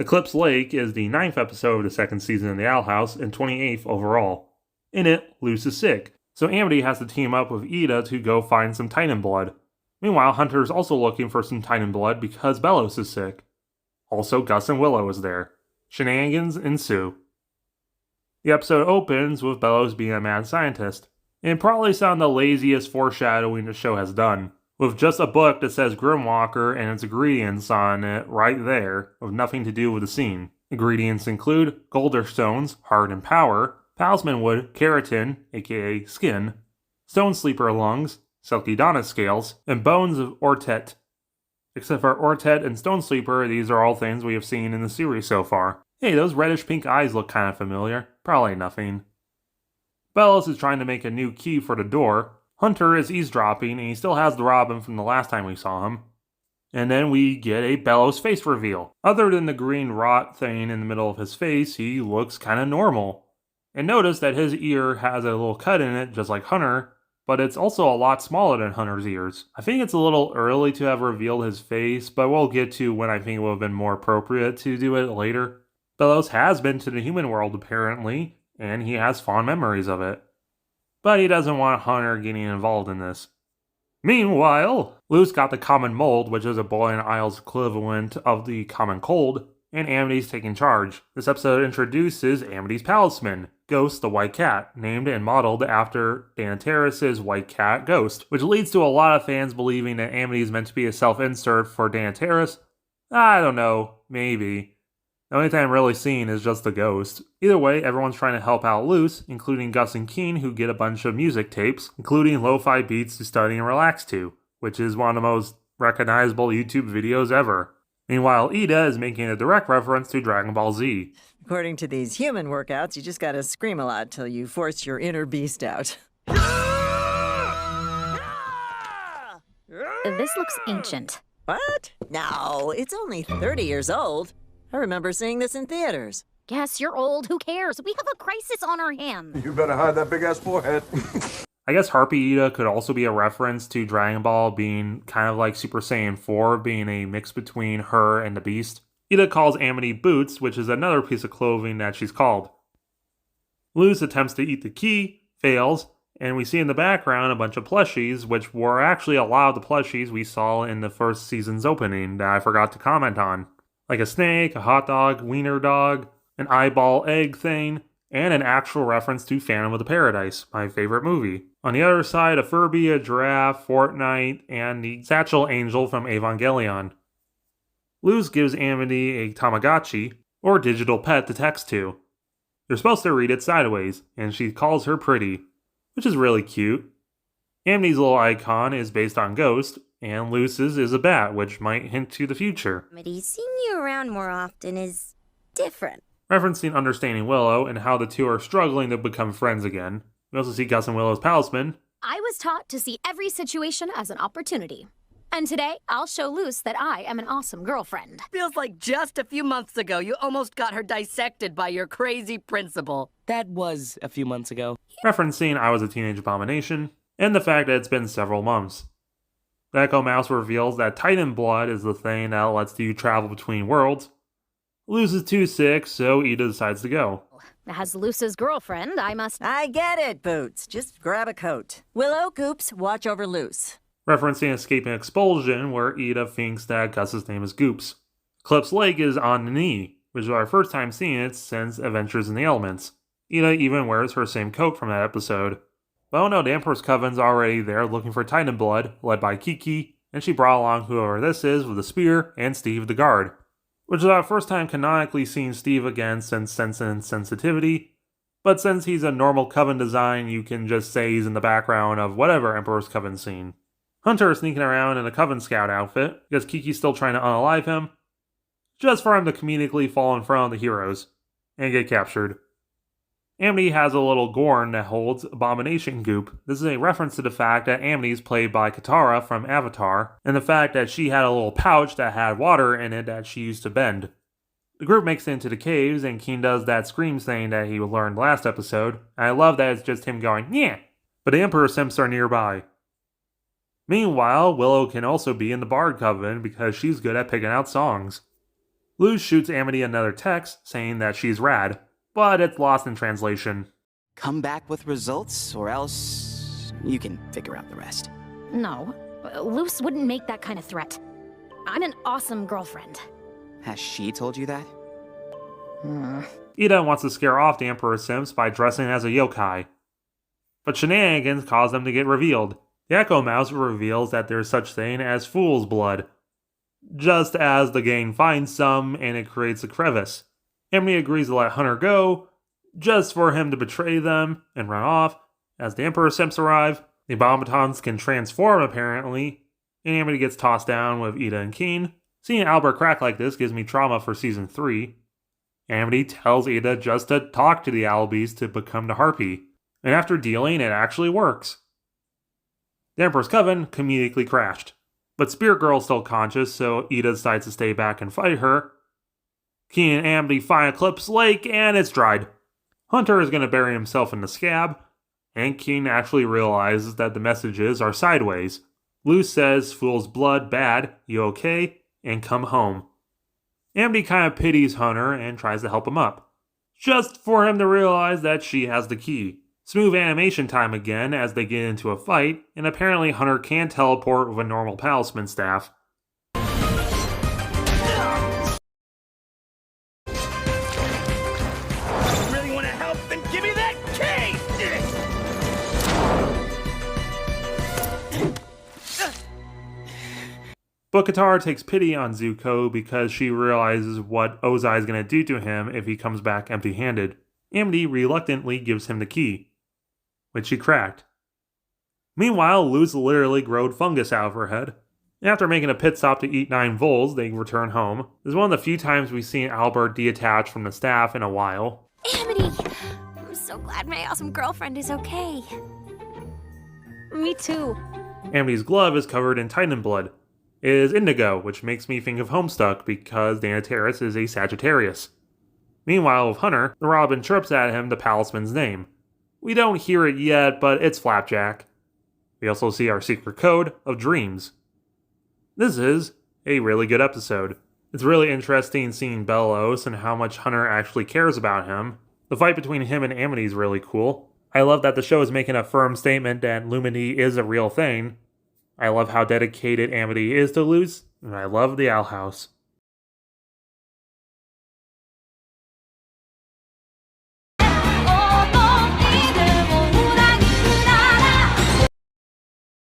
Eclipse Lake is the 9th episode of the 2nd season in the Owl House and 28th overall. In it, Luce is sick, so Amity has to team up with Ida to go find some Titan blood. Meanwhile, Hunter is also looking for some Titan blood because Bellows is sick. Also, Gus and Willow is there. Shenanigans ensue. The episode opens with Bellows being a mad scientist, and probably some of the laziest foreshadowing the show has done, with just a book that says Grimwalker and its ingredients on it right there, with nothing to do with the scene. Ingredients include Golder Stones, Heart and Power, Talisman Wood, Keratin, aka Skin, Stone Sleeper Lungs, Selkidonna Scales, and Bones of Ortet. Except for Ortet and Stone Sleeper, these are all things we have seen in the series so far. Hey, those reddish-pink eyes look kind of familiar. Probably nothing. Bellows is trying to make a new key for the door. Hunter is eavesdropping, and he still has the Robin from the last time we saw him. And then we get a Bellows face reveal. Other than the green rot thing in the middle of his face, he looks kind of normal. And notice that his ear has a little cut in it, just like Hunter, but it's also a lot smaller than Hunter's ears. I think it's a little early to have revealed his face, but we'll get to when I think it would have been more appropriate to do it later. Bellows has been to the human world apparently, and he has fond memories of it. But he doesn't want Hunter getting involved in this. Meanwhile, Luce got the common mold, which is a Boiling Isles equivalent of the common cold, and Amity's taking charge. This episode introduces Amity's talisman, Ghost the White Cat, named and modeled after Danateris' White Cat Ghost, which leads to a lot of fans believing that Amity is meant to be a self-insert for Danateris. I don't know, maybe. The only thing I'm really seeing is just the ghost. Either way, everyone's trying to help out Luce, including Gus and Keen, who get a bunch of music tapes, including lo-fi beats to study and relax to, which is one of the most recognizable YouTube videos ever. Meanwhile, Ida is making a direct reference to Dragon Ball Z. According to these human workouts, you just gotta scream a lot till you force your inner beast out. This looks ancient. What? No, it's only 30 years old. I remember seeing this in theaters. Yes, you're old. Who cares? We have a crisis on our hands. You better hide that big-ass forehead. I guess Harpy Ida could also be a reference to Dragon Ball being kind of like Super Saiyan 4, being a mix between her and the Beast. Ida calls Amity Boots, which is another piece of clothing that she's called. Luce attempts to eat the key, fails, and we see in the background a bunch of plushies, which were actually a lot of the plushies we saw in the first season's opening that I forgot to comment on. Like a snake, a hot dog, wiener dog, an eyeball egg thing, and an actual reference to Phantom of the Paradise, my favorite movie. On the other side, a Furby, a giraffe, Fortnite, and the Satchel Angel from Evangelion. Luce gives Amity a Tamagotchi, or digital pet, to text to. You're supposed to read it sideways, and she calls her pretty, which is really cute. Amity's little icon is based on Ghost, and Luce's is a bat, which might hint to the future. Amity, seeing you around more often is different. Referencing Understanding Willow and how the two are struggling to become friends again. We also see Gus and Willow's talisman. I was taught to see every situation as an opportunity. And today, I'll show Luce that I am an awesome girlfriend. Feels like just a few months ago, you almost got her dissected by your crazy principal. That was a few months ago. Referencing I Was a Teenage Abomination, and the fact that it's been several months. The Echo Mouse reveals that Titan blood is the thing that lets you travel between worlds. Luce is too sick, so Ida decides to go. As Luce's girlfriend, I must... I get it, Boots. Just grab a coat. Willow, Goops, watch over Luce. Referencing Escaping Expulsion, where Ida thinks that Gus's name is Goops. Eclipse Lake is on the knee, which is our first time seeing it since Adventures in the Elements. Ida even wears her same coat from that episode. But oh no, the Emperor's Coven's already there looking for Titan blood, led by Kiki, and she brought along whoever this is with a spear and Steve the guard. Which is our first time canonically seeing Steve again since Sense and Sensitivity, but since he's a normal Coven design, you can just say he's in the background of whatever Emperor's Coven scene. Hunter is sneaking around in a Coven Scout outfit, because Kiki's still trying to unalive him, just for him to comedically fall in front of the heroes, and get captured. Amity has a little Gorn that holds Abomination Goop. This is a reference to the fact that Amity is played by Katara from Avatar, and the fact that she had a little pouch that had water in it that she used to bend. The group makes it into the caves, and Keen does that scream thing that he learned last episode, and I love that it's just him going, yeah, but the Emperor Simps are nearby. Meanwhile, Willow can also be in the Bard Coven because she's good at picking out songs. Luz shoots Amity another text saying that she's rad, but it's lost in translation. Come back with results, or else you can figure out the rest. No, Luce wouldn't make that kind of threat. I'm an awesome girlfriend. Has she told you that? Ida wants to scare off the Emperor Simps by dressing as a yokai. But shenanigans cause them to get revealed. The Echo Mouse reveals that there's such thing as fool's blood, just as the gang finds some and it creates a crevice. Amity agrees to let Hunter go, just for him to betray them and run off. As the Emperor Simps arrive, the Abomatons can transform apparently, and Amity gets tossed down with Ida and Keen. Seeing Albert crack like this gives me trauma for Season 3. Amity tells Ida just to talk to the Albies to become the Harpy, and after dealing, it actually works. The Emperor's Coven comedically crashed, but Spirit Girl's still conscious, so Ida decides to stay back and fight her. Keen and Amity find Eclipse Lake, and it's dried. Hunter is going to bury himself in the scab, and Keen actually realizes that the messages are sideways. Luz says, "Fool's blood bad, you okay? And come home." Amity kind of pities Hunter and tries to help him up, just for him to realize that she has the key. Smooth animation time again as they get into a fight, and apparently Hunter can teleport with a normal talisman staff. Really want to help? Then give me that key! But Katara takes pity on Zuko because she realizes what Ozai is going to do to him if he comes back empty-handed. Amity reluctantly gives him the key, which she cracked. Meanwhile, Luz literally growed fungus out of her head. After making a pit stop to eat 9 voles, they return home. This is one of the few times we've seen Albert detach from the staff in a while. Amity! I'm so glad my awesome girlfriend is okay. Me too. Amity's glove is covered in Titan blood. It is indigo, which makes me think of Homestuck because Dana Terrace is a Sagittarius. Meanwhile, with Hunter, the Robin chirps at him the talisman's name. We don't hear it yet, but it's Flapjack. We also see our secret code of dreams. This is a really good episode. It's really interesting seeing Bellows and how much Hunter actually cares about him. The fight between him and Amity is really cool. I love that the show is making a firm statement that Lumity is a real thing. I love how dedicated Amity is to Luz, and I love the Owl House.